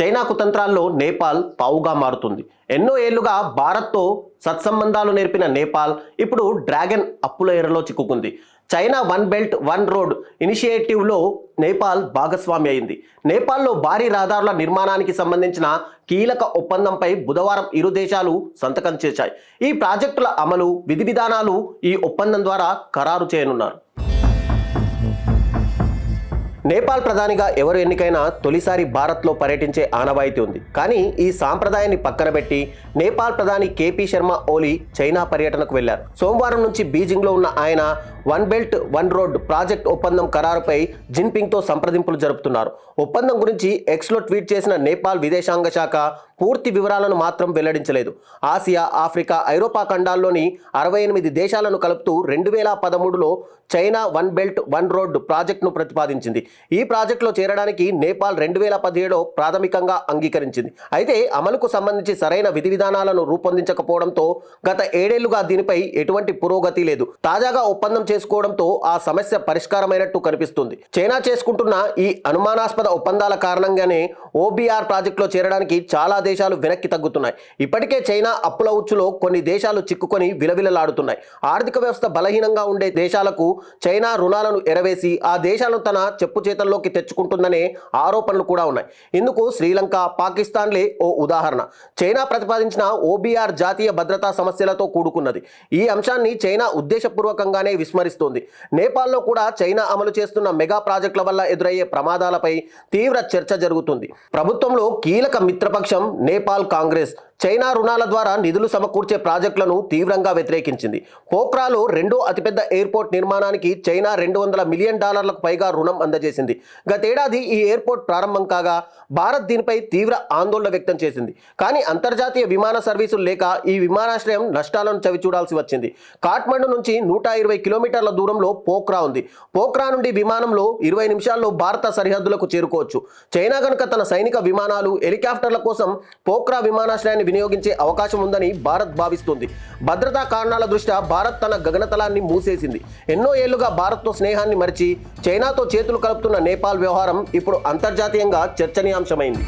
China కుతంత్రాల్లో Nepal పావుగా మారుతుంది. ఎన్నో ఏళ్లుగా భారత్తో సత్సంబంధాలు నేర్పిన నేపాల్ ఇప్పుడు డ్రాగన్ అప్పుల ఎరలో చిక్కుకుంది. China one belt one road ఇనిషియేటివ్లో నేపాల్ భాగస్వామి అయింది. నేపాల్లో భారీ రహదారుల నిర్మాణానికి సంబంధించిన కీలక ఒప్పందంపై బుధవారం ఇరు దేశాలు సంతకం చేశాయి. ఈ ప్రాజెక్టుల అమలు విధి విధానాలు ఈ ఒప్పందం ద్వారా ఖరారు చేయనున్నారు. నేపాల్ ప్రధానిగా ఎవరు ఎన్నికైనా తొలిసారి భారత్లో పర్యటించే ఆనవాయితీ ఉంది. కానీ ఈ సాంప్రదాయాన్ని పక్కన పెట్టి నేపాల్ ప్రధాని కేపీ శర్మ ఓలీ చైనా పర్యటనకు వెళ్లారు. సోమవారం నుంచి బీజింగ్లో ఉన్న ఆయన one belt one road project ఒప్పందం ఖరారుపై జిన్పింగ్తో సంప్రదింపులు జరుపుతున్నారు. ఒప్పందం గురించి ఎక్స్లో ట్వీట్ చేసిన నేపాల్ విదేశాంగ శాఖ పూర్తి వివరాలను మాత్రం వెల్లడించలేదు. ఆసియా, ఆఫ్రికా, ఐరోపా ఖండాల్లోని 68 దేశాలను కలుపుతూ 2013లో China one belt one road ప్రాజెక్టును ప్రతిపాదించింది. ఈ ప్రాజెక్టులో చేరడానికి నేపాల్ 2017లో ప్రాథమికంగా అంగీకరించింది. అయితే అమలుకు సంబంధించి సరైన విధి విధానాలను రూపొందించకపోవడంతో గత 7 ఏళ్లుగా దీనిపై ఎటువంటి పురోగతి లేదు. తాజాగా ఒప్పందం చేసుకోవడంతో ఆ సమస్య పరిష్కారమైనట్టు కనిపిస్తుంది. చైనా చేసుకుంటున్న ఈ అనుమానాస్పద ఒప్పందాల కారణంగానే ఓబీఆర్ ప్రాజెక్టులో చేరడానికి చాలా దేశాలు వెనక్కి తగ్గుతున్నాయి. ఇప్పటికే చైనా అప్పుల ఉచ్చులో కొన్ని దేశాలు చిక్కుకొని విలవిలలాడుతున్నాయి. ఆర్థిక వ్యవస్థ బలహీనంగా ఉండే దేశాలకు చైనా రుణాలను ఎరవేసి ఆ దేశాలను తన చెప్పు చేతల్లోకి తెచ్చుకుంటుందనే ఆరోపణలు కూడా ఉన్నాయి. ఇందుకు శ్రీలంక, పాకిస్తాన్లే ఓ ఉదాహరణ. చైనా ప్రతిపాదించిన ఓబీఆర్ జాతీయ భద్రతా సమస్యలతో కూడుకున్నది. ఈ అంశాన్ని చైనా ఉద్దేశపూర్వకంగానే విస్మరిస్తోంది. నేపాల్లో కూడా చైనా అమలు చేస్తున్న మెగా ప్రాజెక్టుల వల్ల ఎదురయ్యే ప్రమాదాలపై తీవ్ర చర్చ జరుగుతుంది. ప్రభుత్వంలో కీలక మిత్రపక్షం నేపాల్ కాంగ్రెస్ చైనా రుణాల ద్వారా నిధులు సమకూర్చే ప్రాజెక్టులను తీవ్రంగా వ్యతిరేకించింది. పోఖ్రాలో రెండో అతిపెద్ద ఎయిర్పోర్ట్ నిర్మాణానికి చైనా $200 మిలియన్ పైగా రుణం అందజేసింది. గతేడాది ఈ ఎయిర్పోర్ట్ ప్రారంభం కాగా భారత్ దీనిపై తీవ్ర ఆందోళన వ్యక్తం చేసింది. కానీ అంతర్జాతీయ విమాన సర్వీసులు లేక ఈ విమానాశ్రయం నష్టాలను చవిచూడాల్సి వచ్చింది. కాఠ్మండు నుంచి 120 కిలోమీటర్ల దూరంలో పోఖ్రా ఉంది. పోఖ్రా నుండి విమానంలో 20 నిమిషాల్లో భారత సరిహద్దులకు చేరుకోవచ్చు. చైనా కనుక తన సైనిక విమానాలు, హెలికాప్టర్ల కోసం పోఖ్రా విమానాశ్రయాన్ని వినియోగించే అవకాశం ఉందని భారత్ భావిస్తుంది. భద్రతా కారణాల దృష్ట్యా భారత్ తన గగనతలాన్ని మూసేసింది. ఎన్నో ఏళ్లుగా భారత్తో స్నేహాన్ని మరిచి చైనాతో చేతులు కలుపుతున్న నేపాల్ వ్యవహారం ఇప్పుడు అంతర్జాతీయంగా చర్చనీయాంశమైంది.